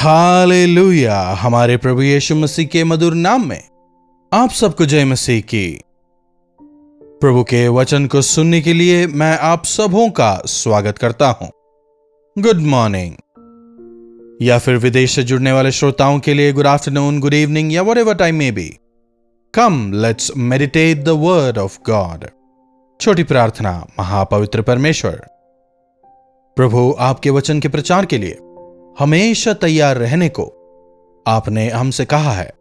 Hallelujah. हमारे प्रभु यीशु मसीह के मधुर नाम में आप सबको जय मसीह की। प्रभु के वचन को सुनने के लिए मैं आप सबों का स्वागत करता हूं। गुड मॉर्निंग, या फिर विदेश से जुड़ने वाले श्रोताओं के लिए गुड आफ्टरनून, गुड इवनिंग या whatever time may be. Come let's meditate the word of God. छोटी प्रार्थना। महापवित्र परमेश्वर, प्रभु आपके वचन के प्रचार के लिए हमेशा तैयार रहने को आपने हमसे कहा है।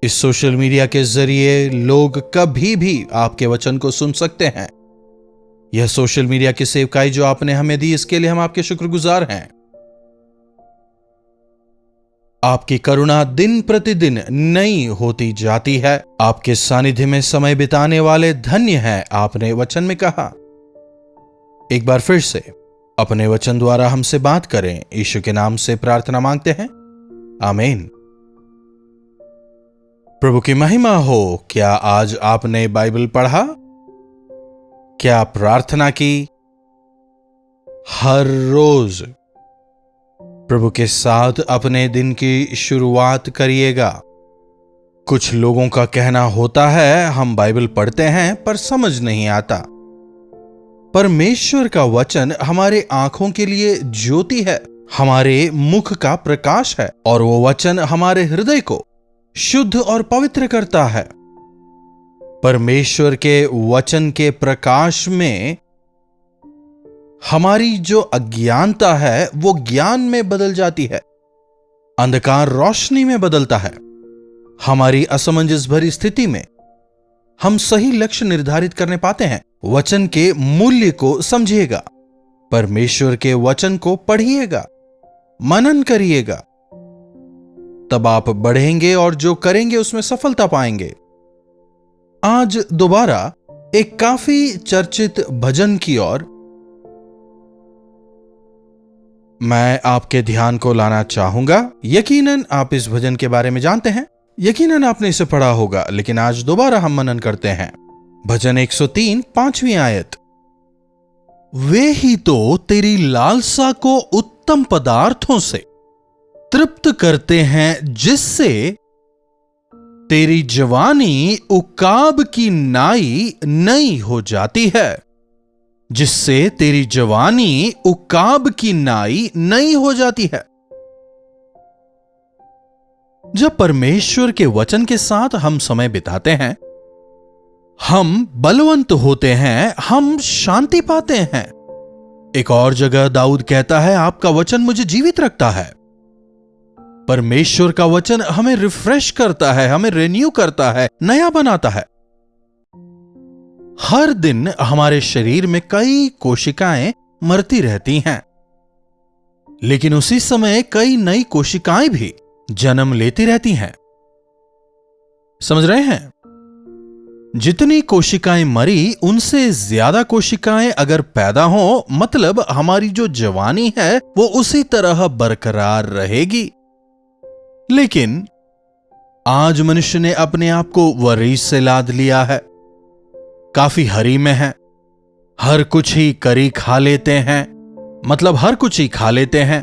इस सोशल मीडिया के जरिए लोग कभी भी आपके वचन को सुन सकते हैं। यह सोशल मीडिया की सेवकाई जो आपने हमें दी, इसके लिए हम आपके शुक्रगुजार हैं। आपकी करुणा दिन प्रतिदिन नई होती जाती है। आपके सानिध्य में समय बिताने वाले धन्य हैं, आपने वचन में कहा। एक बार फिर से अपने वचन द्वारा हमसे बात करें, यीशु के नाम से प्रार्थना मांगते हैं, आमीन। प्रभु की महिमा हो। क्या आज आपने बाइबल पढ़ा? क्या प्रार्थना की? हर रोज प्रभु के साथ अपने दिन की शुरुआत करिएगा। कुछ लोगों का कहना होता है, हम बाइबल पढ़ते हैं पर समझ नहीं आता। परमेश्वर का वचन हमारे आंखों के लिए ज्योति है, हमारे मुख का प्रकाश है, और वो वचन हमारे हृदय को शुद्ध और पवित्र करता है। परमेश्वर के वचन के प्रकाश में हमारी जो अज्ञानता है वो ज्ञान में बदल जाती है, अंधकार रोशनी में बदलता है। हमारी असमंजस भरी स्थिति में हम सही लक्ष्य निर्धारित करने पाते हैं। वचन के मूल्य को समझिएगा, परमेश्वर के वचन को पढ़िएगा, मनन करिएगा, तब आप बढ़ेंगे और जो करेंगे उसमें सफलता पाएंगे। आज दोबारा एक काफी चर्चित भजन की ओर मैं आपके ध्यान को लाना चाहूंगा। यकीनन आप इस भजन के बारे में जानते हैं, यकीनन आपने इसे पढ़ा होगा, लेकिन आज दोबारा हम मनन करते हैं। भजन 103 5वीं आयत। वे ही तो तेरी लालसा को उत्तम पदार्थों से तृप्त करते हैं, जिससे तेरी जवानी उकाब की नाई नई हो जाती है। जिससे तेरी जवानी उकाब की नाई नई हो जाती है। जब परमेश्वर के वचन के साथ हम समय बिताते हैं, हम बलवंत होते हैं, हम शांति पाते हैं। एक और जगह दाऊद कहता है, आपका वचन मुझे जीवित रखता है। परमेश्वर का वचन हमें रिफ्रेश करता है, हमें रिन्यू करता है, नया बनाता है। हर दिन हमारे शरीर में कई कोशिकाएं मरती रहती हैं, लेकिन उसी समय कई नई कोशिकाएं भी जन्म लेती रहती हैं। समझ रहे हैं? जितनी कोशिकाएं मरी, उनसे ज्यादा कोशिकाएं अगर पैदा हो, मतलब हमारी जो जवानी है वो उसी तरह बरकरार रहेगी। लेकिन आज मनुष्य ने अपने आप को वरीज से लाद लिया है, काफी हरी में है, हर कुछ ही करी खा लेते हैं, मतलब हर कुछ ही खा लेते हैं,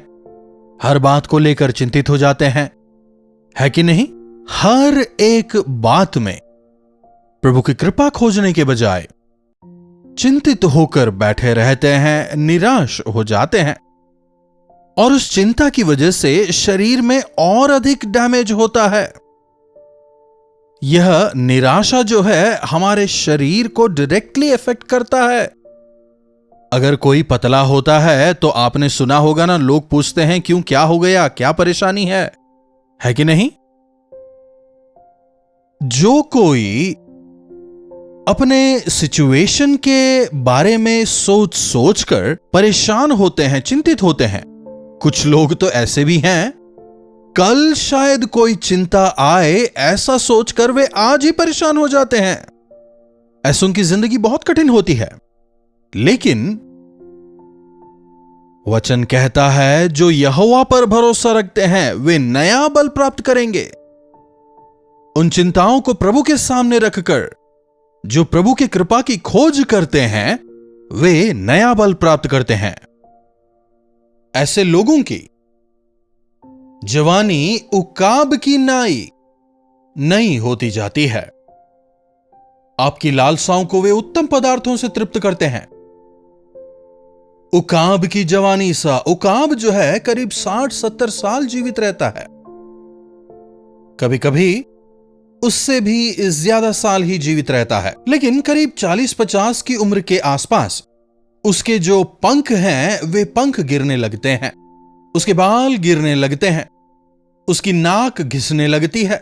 हर बात को लेकर चिंतित हो जाते हैं, है कि नहीं? हर एक बात में प्रभु की कृपा खोजने के बजाय चिंतित होकर बैठे रहते हैं, निराश हो जाते हैं, और उस चिंता की वजह से शरीर में और अधिक डैमेज होता है। यह निराशा जो है हमारे शरीर को डायरेक्टली इफेक्ट करता है। अगर कोई पतला होता है तो आपने सुना होगा ना, लोग पूछते हैं क्यों, क्या हो गया, क्या परेशानी है कि नहीं? जो कोई अपने सिचुएशन के बारे में सोच सोचकर परेशान होते हैं, चिंतित होते हैं। कुछ लोग तो ऐसे भी हैं, कल शायद कोई चिंता आए ऐसा सोचकर वे आज ही परेशान हो जाते हैं। ऐसों की जिंदगी बहुत कठिन होती है। लेकिन वचन कहता है, जो यहोवा पर भरोसा रखते हैं वे नया बल प्राप्त करेंगे। उन चिंताओं को प्रभु के सामने रखकर जो प्रभु की कृपा की खोज करते हैं, वे नया बल प्राप्त करते हैं। ऐसे लोगों की जवानी उकाब की नाई नई होती जाती है। आपकी लालसाओं को वे उत्तम पदार्थों से तृप्त करते हैं। उकाब की जवानी सा, उकाब जो है करीब 60-70 साल जीवित रहता है, कभी कभी उससे भी ज्यादा साल ही जीवित रहता है। लेकिन करीब 40-50 की उम्र के आसपास उसके जो पंख हैं वे पंख गिरने लगते हैं, उसके बाल गिरने लगते हैं, उसकी नाक घिसने लगती है।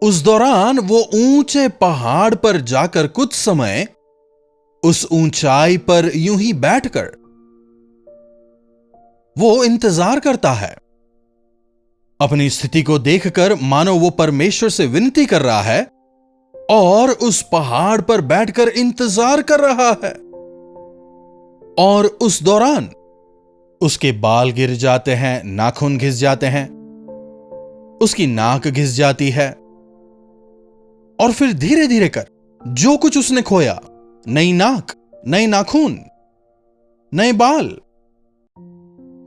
उस दौरान वो ऊंचे पहाड़ पर जाकर कुछ समय उस ऊंचाई पर यूं ही बैठकर वो इंतजार करता है। अपनी स्थिति को देखकर मानो वो परमेश्वर से विनती कर रहा है और उस पहाड़ पर बैठकर इंतजार कर रहा है। और उस दौरान उसके बाल गिर जाते हैं, नाखून घिस जाते हैं, उसकी नाक घिस जाती है, और फिर धीरे धीरे कर जो कुछ उसने खोया, नई नाक, नए नाखून, नए बाल,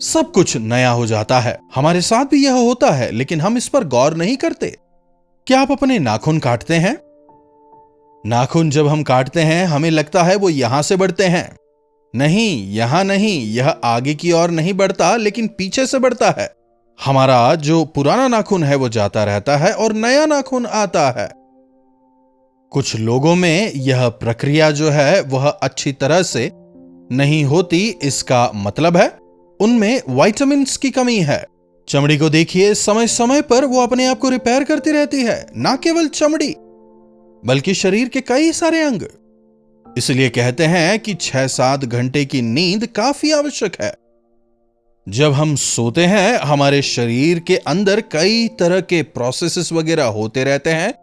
सब कुछ नया हो जाता है। हमारे साथ भी यह होता है, लेकिन हम इस पर गौर नहीं करते। क्या आप अपने नाखून काटते हैं? नाखून जब हम काटते हैं हमें लगता है वो यहां से बढ़ते हैं। नहीं, यहां नहीं, यह आगे की ओर नहीं बढ़ता, लेकिन पीछे से बढ़ता है। हमारा जो पुराना नाखून है वो जाता रहता है और नया नाखून आता है। कुछ लोगों में यह प्रक्रिया जो है वह अच्छी तरह से नहीं होती। इसका मतलब है उनमें विटामिन्स की कमी है। चमड़ी को देखिए, समय समय पर वो अपने आप को रिपेयर करती रहती है, ना केवल चमड़ी बल्कि शरीर के कई सारे अंग। इसलिए कहते हैं कि 6-7 घंटे की नींद काफी आवश्यक है। जब हम सोते हैं हमारे शरीर के अंदर कई तरह के प्रोसेसेस वगैरह होते रहते हैं।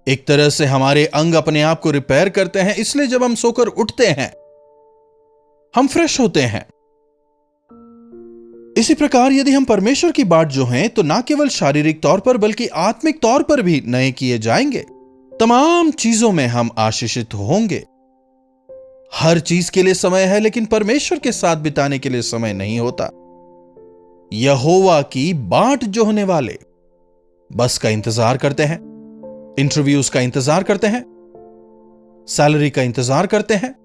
एक तरह से हमारे अंग अपने आप को रिपेयर करते हैं, इसलिए जब हम सोकर उठते हैं हम फ्रेश होते हैं। इसी प्रकार यदि हम परमेश्वर की बाट जो हैं तो ना केवल शारीरिक तौर पर बल्कि आत्मिक तौर पर भी नए किए जाएंगे। तमाम चीजों में हम आशीषित होंगे। हर चीज के लिए समय है, लेकिन परमेश्वर के साथ बिताने के लिए समय नहीं होता। यहोवा की बाट जोहने वाले बस का इंतजार करते हैं, इंटरव्यूज का इंतजार करते हैं, सैलरी का इंतजार करते हैं,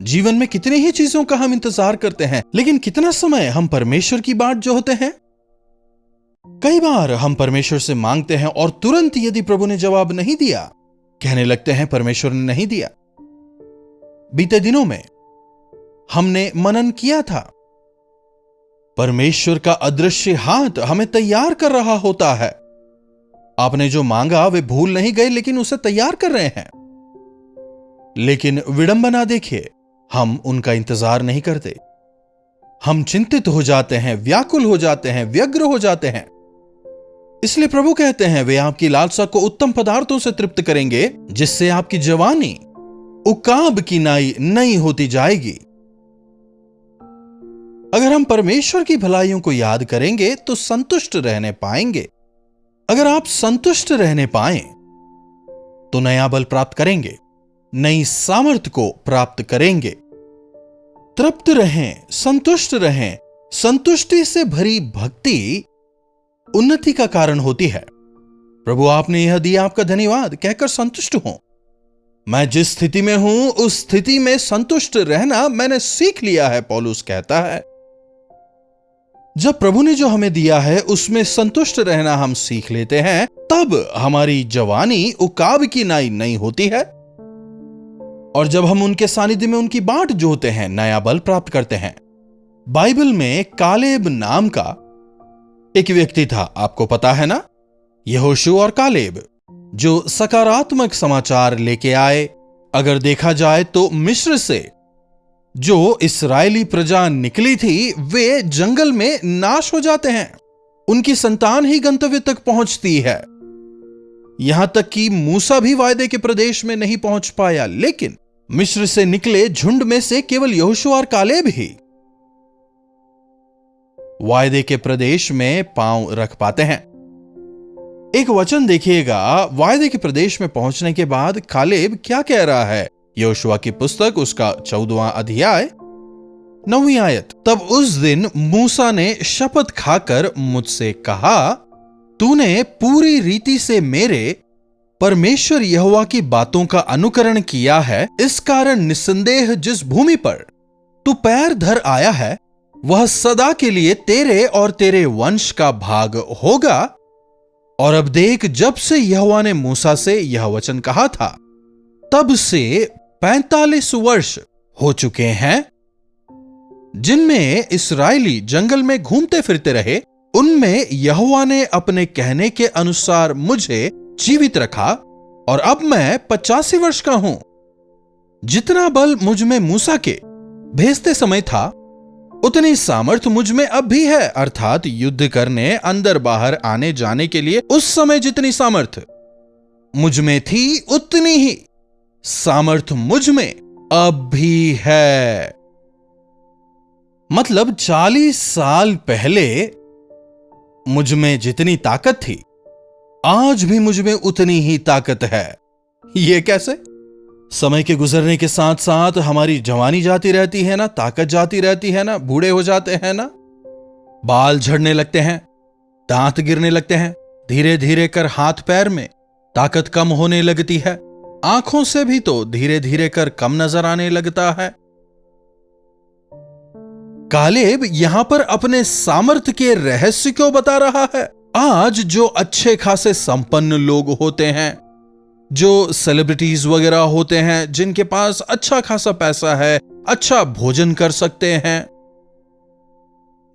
जीवन में कितनी ही चीजों का हम इंतजार करते हैं, लेकिन कितना समय हम परमेश्वर की बाट जोहते हैं? कई बार हम परमेश्वर से मांगते हैं और तुरंत यदि प्रभु ने जवाब नहीं दिया, कहने लगते हैं परमेश्वर ने नहीं दिया। बीते दिनों में हमने मनन किया था, परमेश्वर का अदृश्य हाथ हमें तैयार कर रहा होता है। आपने जो मांगा वे भूल नहीं गए, लेकिन उसे तैयार कर रहे हैं। लेकिन विडंबना देखिए, हम उनका इंतजार नहीं करते। हम चिंतित हो जाते हैं, व्याकुल हो जाते हैं, व्यग्र हो जाते हैं। इसलिए प्रभु कहते हैं वे आपकी लालसा को उत्तम पदार्थों से तृप्त करेंगे, जिससे आपकी जवानी उकाब की नाई नई होती जाएगी। अगर हम परमेश्वर की भलाइयों को याद करेंगे तो संतुष्ट रहने पाएंगे। अगर आप संतुष्ट रहने पाएं तो नया बल प्राप्त करेंगे, नई सामर्थ्य को प्राप्त करेंगे। तृप्त रहें, संतुष्ट रहें। संतुष्टि से भरी भक्ति उन्नति का कारण होती है। प्रभु आपने यह दिया, आपका धन्यवाद कहकर संतुष्ट हो। मैं जिस स्थिति में हूं उस स्थिति में संतुष्ट रहना मैंने सीख लिया है, पौलुस कहता है। जब प्रभु ने जो हमें दिया है उसमें संतुष्ट रहना हम सीख लेते हैं, तब हमारी जवानी उकाब की नाई नई होती है। और जब हम उनके सानिध्य में उनकी बाट जोहते हैं, नया बल प्राप्त करते हैं। बाइबल में कालेब नाम का एक व्यक्ति था, आपको पता है ना, यहोशू और कालेब, जो सकारात्मक समाचार लेके आए। अगर देखा जाए तो मिस्र से जो इस्राएली प्रजा निकली थी वे जंगल में नाश हो जाते हैं। उनकी संतान ही गंतव्य तक पहुंचती है। यहां तक कि मूसा भी वायदे के प्रदेश में नहीं पहुंच पाया, लेकिन मिस्र से निकले झुंड में से केवल यहोशू और कालेब ही वायदे के प्रदेश में पांव रख पाते हैं। एक वचन देखिएगा, वायदे के प्रदेश में पहुंचने के बाद कालेब क्या कह रहा है। यहोशुआ की पुस्तक उसका 14वां अध्याय 9वीं आयत, तब उस दिन मूसा ने शपथ खाकर मुझसे कहा, तूने पूरी रीति से मेरे परमेश्वर यहोवा की बातों का अनुकरण किया है, इस कारण निस्संदेह जिस भूमि पर तू पैर धर आया है वह सदा के लिए तेरे और तेरे वंश का भाग होगा। और अब देख, जब से यहोवा ने मूसा से यह वचन कहा था तब से 45 वर्ष हो चुके हैं, जिनमें इस्राएली जंगल में घूमते फिरते रहे। उनमें यहोवा ने अपने कहने के अनुसार मुझे जीवित रखा और अब मैं 85 वर्ष का हूं। जितना बल मुझ में मूसा के भेजते समय था उतनी सामर्थ मुझ में अब भी है, अर्थात युद्ध करने, अंदर बाहर आने जाने के लिए उस समय जितनी सामर्थ मुझ में थी उतनी ही सामर्थ मुझ में अब भी है। मतलब 40 साल पहले मुझ में जितनी ताकत थी आज भी मुझ में उतनी ही ताकत है। यह कैसे? समय के गुजरने के साथ साथ हमारी जवानी जाती रहती है ना, ताकत जाती रहती है ना, बूढ़े हो जाते हैं ना, बाल झड़ने लगते हैं, दांत गिरने लगते हैं, धीरे धीरे कर हाथ पैर में ताकत कम होने लगती है, आंखों से भी तो धीरे धीरे कर कम नजर आने लगता है। कालेब यहां पर अपने सामर्थ्य के रहस्य को बता रहा है। आज जो अच्छे खासे संपन्न लोग होते हैं, जो सेलिब्रिटीज वगैरह होते हैं, जिनके पास अच्छा खासा पैसा है, अच्छा भोजन कर सकते हैं,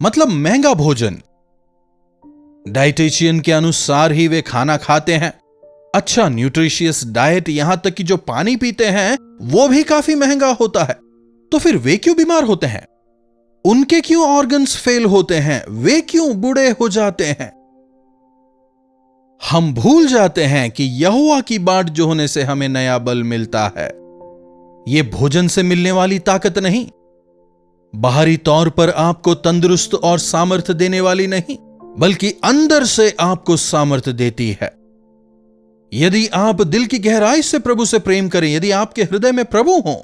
मतलब महंगा भोजन, डाइटिशियन के अनुसार ही वे खाना खाते हैं, अच्छा न्यूट्रिशियस डाइट, यहां तक कि जो पानी पीते हैं वो भी काफी महंगा होता है। तो फिर वे क्यों बीमार होते हैं? उनके क्यों ऑर्गन्स फेल होते हैं? वे क्यों बूढ़े हो जाते हैं? हम भूल जाते हैं कि यहोवा की बाट जो होने से हमें नया बल मिलता है। यह भोजन से मिलने वाली ताकत नहीं, बाहरी तौर पर आपको तंदुरुस्त और सामर्थ्य देने वाली नहीं, बल्कि अंदर से आपको सामर्थ्य देती है। यदि आप दिल की गहराई से प्रभु से प्रेम करें, यदि आपके हृदय में प्रभु हो,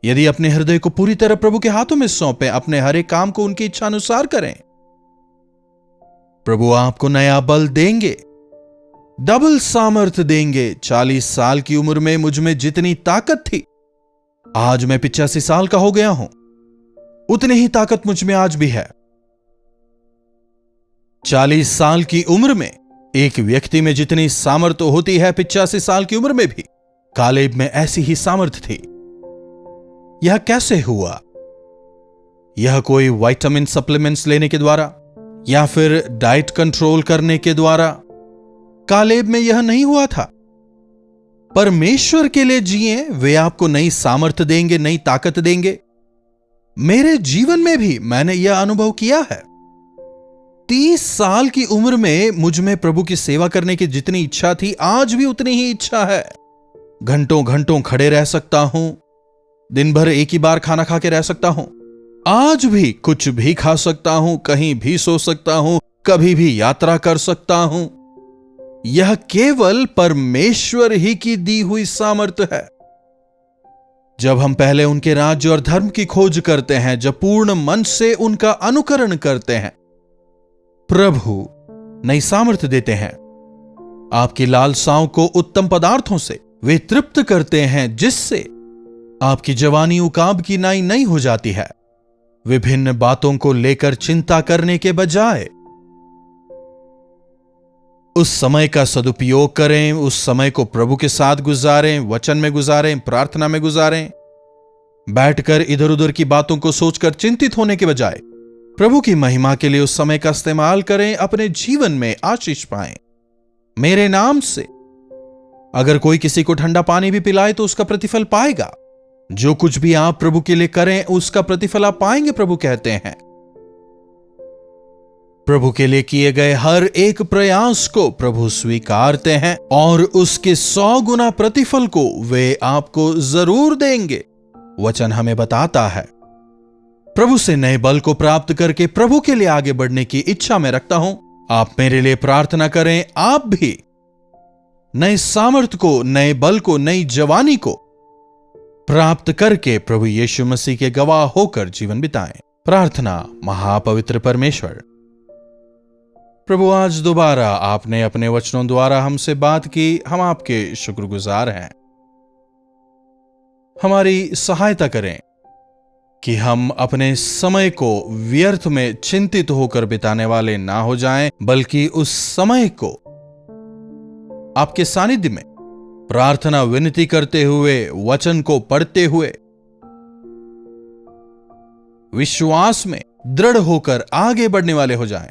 यदि अपने हृदय को पूरी तरह प्रभु के हाथों में सौंपें, अपने हर एक काम को उनकी इच्छा अनुसार करें, प्रभु आपको नया बल देंगे, डबल सामर्थ्य देंगे। 40 साल की उम्र में मुझ में जितनी ताकत थी, आज मैं 85 साल का हो गया हूं, उतनी ही ताकत मुझ में आज भी है। 40 साल की उम्र में एक व्यक्ति में जितनी सामर्थ्य होती है, 85 साल की उम्र में भी कालेब में ऐसी ही सामर्थ्य थी। यह कैसे हुआ? यह कोई विटामिन सप्लीमेंट्स लेने के द्वारा या फिर डाइट कंट्रोल करने के द्वारा कालेब में यह नहीं हुआ था। परमेश्वर के लिए जिए, वे आपको नई सामर्थ्य देंगे, नई ताकत देंगे। मेरे जीवन में भी मैंने यह अनुभव किया है। 30 साल की उम्र में मुझ में प्रभु की सेवा करने की जितनी इच्छा थी, आज भी उतनी ही इच्छा है। घंटों घंटों खड़े रह सकता हूं, दिन भर एक ही बार खाना खा के रह सकता हूं, आज भी कुछ भी खा सकता हूं, कहीं भी सो सकता हूं, कभी भी यात्रा कर सकता हूं। यह केवल परमेश्वर ही की दी हुई सामर्थ्य है। जब हम पहले उनके राज्य और धर्म की खोज करते हैं, जब पूर्ण मन से उनका अनुकरण करते हैं, प्रभु नई सामर्थ्य देते हैं। आपकी लालसाओं को उत्तम पदार्थों से वे तृप्त करते हैं, जिससे आपकी जवानी उकाब की नाई नहीं हो जाती है। विभिन्न बातों को लेकर चिंता करने के बजाय उस समय का सदुपयोग करें, उस समय को प्रभु के साथ गुजारें, वचन में गुजारें, प्रार्थना में गुजारें। बैठकर इधर उधर की बातों को सोचकर चिंतित होने के बजाय प्रभु की महिमा के लिए उस समय का इस्तेमाल करें, अपने जीवन में आशीष पाएं। मेरे नाम से अगर कोई किसी को ठंडा पानी भी पिलाए तो उसका प्रतिफल पाएगा। जो कुछ भी आप प्रभु के लिए करें उसका प्रतिफल आप पाएंगे, प्रभु कहते हैं। प्रभु के लिए किए गए हर एक प्रयास को प्रभु स्वीकारते हैं और उसके 100 गुना प्रतिफल को वे आपको जरूर देंगे। वचन हमें बताता है। प्रभु से नए बल को प्राप्त करके प्रभु के लिए आगे बढ़ने की इच्छा मैं रखता हूं। आप मेरे लिए प्रार्थना करें। आप भी नए सामर्थ्य को, नए बल को, नई जवानी को प्राप्त करके प्रभु यीशु मसीह के गवाह होकर जीवन बिताएं। प्रार्थना। महापवित्र परमेश्वर, प्रभु आज दोबारा आपने अपने वचनों द्वारा हमसे बात की, हम आपके शुक्रगुजार हैं। हमारी सहायता करें कि हम अपने समय को व्यर्थ में चिंतित होकर बिताने वाले ना हो जाएं, बल्कि उस समय को आपके सानिध्य में प्रार्थना विनती करते हुए, वचन को पढ़ते हुए, विश्वास में दृढ़ होकर आगे बढ़ने वाले हो जाएं।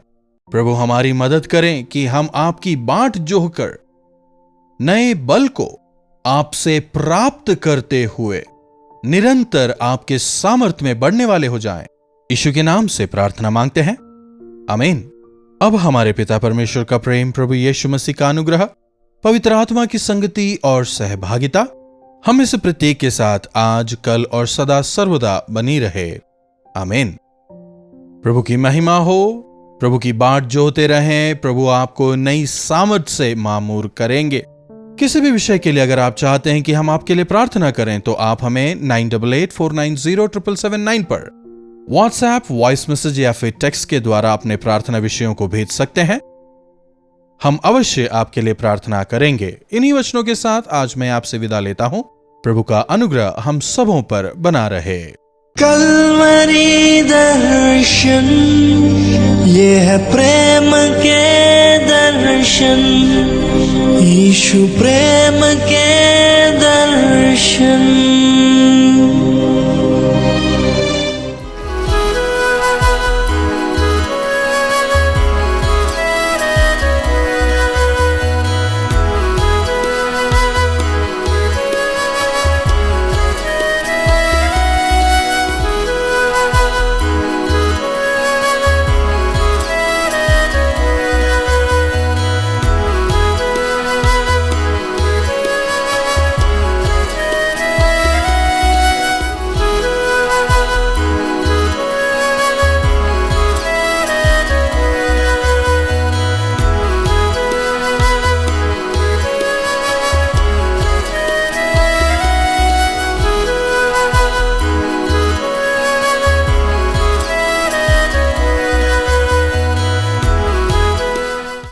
प्रभु हमारी मदद करें कि हम आपकी बाट जोहकर नए बल को आपसे प्राप्त करते हुए निरंतर आपके सामर्थ्य में बढ़ने वाले हो जाएं। यीशु के नाम से प्रार्थना मांगते हैं, आमीन। अब हमारे पिता परमेश्वर का प्रेम, प्रभु यीशु मसीह का अनुग्रह, पवित्र आत्मा की संगति और सहभागिता हम में से प्रत्येक के साथ आज, कल और सदा सर्वदा बनी रहे, आमीन। प्रभु की महिमा हो, प्रभु की बाट जोहते रहें। प्रभु आपको नई सामर्थ से मामूर करेंगे। किसी भी विषय के लिए अगर आप चाहते हैं कि हम आपके लिए प्रार्थना करें तो आप हमें 9884907779 पर व्हाट्सएप, वॉइस मैसेज या फिर टेक्स्ट के द्वारा अपने प्रार्थना विषयों को भेज सकते हैं। हम अवश्य आपके लिए प्रार्थना करेंगे। इन्हीं वचनों के साथ आज मैं आपसे विदा लेता हूं। प्रभु का अनुग्रह हम सबों पर बना रहे। कल्वरी दर्शन, ये है प्रेम के दर्शन, यीशु प्रेम के दर्शन।